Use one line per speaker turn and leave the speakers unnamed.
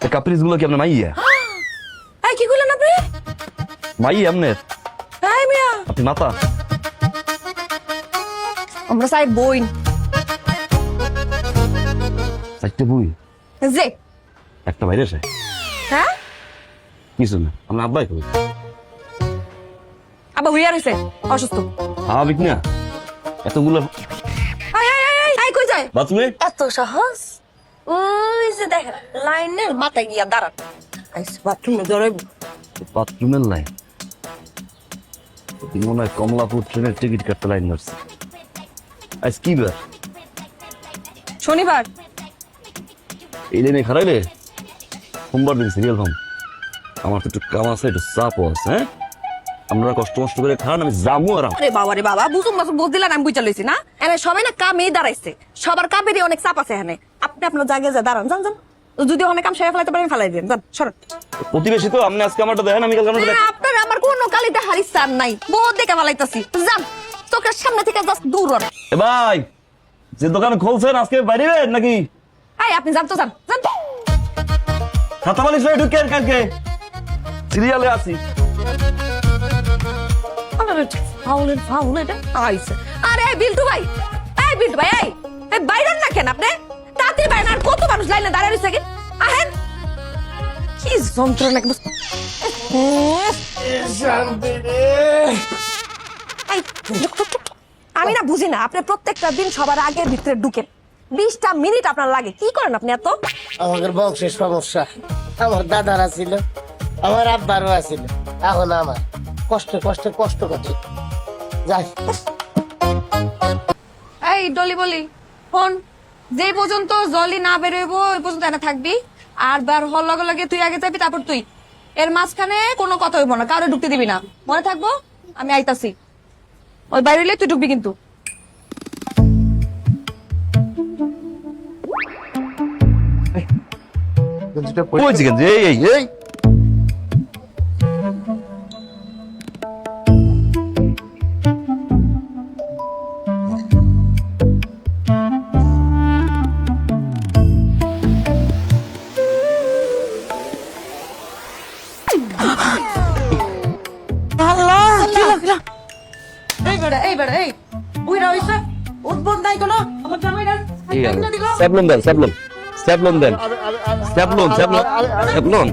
কাপ্রিজ গুলো কি আপনার মাইয়া?
এই কি কইলেন আপনি?
মাই আপনার?
এই মিয়া,
আপনি মাতা?
আমরা সাইড বইন।
চারটে বই,
যে
একটা বাইরে আসে
হ্যাঁ
কিছু না। আপনার আব্বাই কই?
আবার হইয়া রইছে অসুস্থ।
স্বাভাবিক না এতগুলো
আই আই আই আই কই যায়?
বাথরুমে।
এত সহজ? ওই যে দেখ লাইনের মাথায় গিয়া দাঁড়ান। আইস বাথরুমে ধরে
বাথরুমের লাইন মনে হয় কমলাপুর ট্রেনের টিকিট কাটতে লাইন ধরছে। আজ কি বার?
শনিবার।
এই লাইনে খারাইলে সোমবার দিন সিরিয়াল ফার্ম। আমার তো একটু কাম আছে, একটু চাপও আছে। হ্যাঁ, আপনারা কষ্ট কষ্ট করে খান, আমি জামু আর
আরে বাবা রে বাবা, বুঝুম মাসুম বুঝ দিলেন, আমি বুঝা লইছি না। এনে সবাই না কামেই দাঁড়াইছে, সবার কামেরই অনেক চাপ আছে এখানে। আপনি আপনার জায়গায় যা দাঁড়ান, যান যান। যদি অনেক কাম সেরে ফেলাইতে পারেন ফেলাই দেন, যান সরেন।
প্রতিবেশী তো আপনি আজকে আমারটা দেখেন, আমি কালকে আমারটা দেখেন।
আপনার আমার কোনো কালিতে হারিস চান নাই, বহুত দেখে ফেলাইতাছি। যান চোখের সামনে থেকে জাস্ট দূর হন।
এ ভাই, যে দোকান খুলছেন আজকে বাইরে নাকি?
এই আপনি যান তো, যান যান।
খাতা বালিশ হয়ে ঢুকেন, কালকে সিরিয়ালে আছি।
ফাউলের ফাউল এটা আইছে। আরে বিল্টু ভাই, এই বিল্টু ভাই, এই বাইরেন না কেন আপনি? তাড়াতাড়ি বাইরেন, আর কত মানুষ লাইনে দাঁড়ায় রইছে কি? আহেন। কি যন্ত্রণা কি এই, আমি না বুঝি না, আপনি প্রত্যেকটা দিন সবার আগে ভিতরে ঢুকেন, 20টা মিনিট আপনার লাগে, কি করেন আপনি এত?
আমাদের বংশের সমস্যা। আমার দাদারা ছিল, আমার আব্বারও আছিল, এখন আমার কষ্টে কষ্টে কষ্ট করছে। যাই
এই ডলি বলি ফোন, যে পর্যন্ত জলি না বেরোইব ওই পর্যন্ত এনে থাকবি, আর বার হল লগে লগে তুই আগে যাবি, তারপর তুই। এর মাঝখানে কোনো কথা হইব না, কারো ঢুকতে দিবি না, মনে থাকবো? আমি আইতাছি, ওই বাইরে হইলে তুই ঢুকবি কিন্তু।
ওই যে গেঞ্জি, এই এই এই
এই বেড়া, এই বেড়া, এই বুইরা হইছে, উদ্বোধ নাই কোনো, আমার জামাইরা
স্যাবলন দেন, স্যাবলন দেন, স্যাবলন, স্যাবলন, স্যাবলন।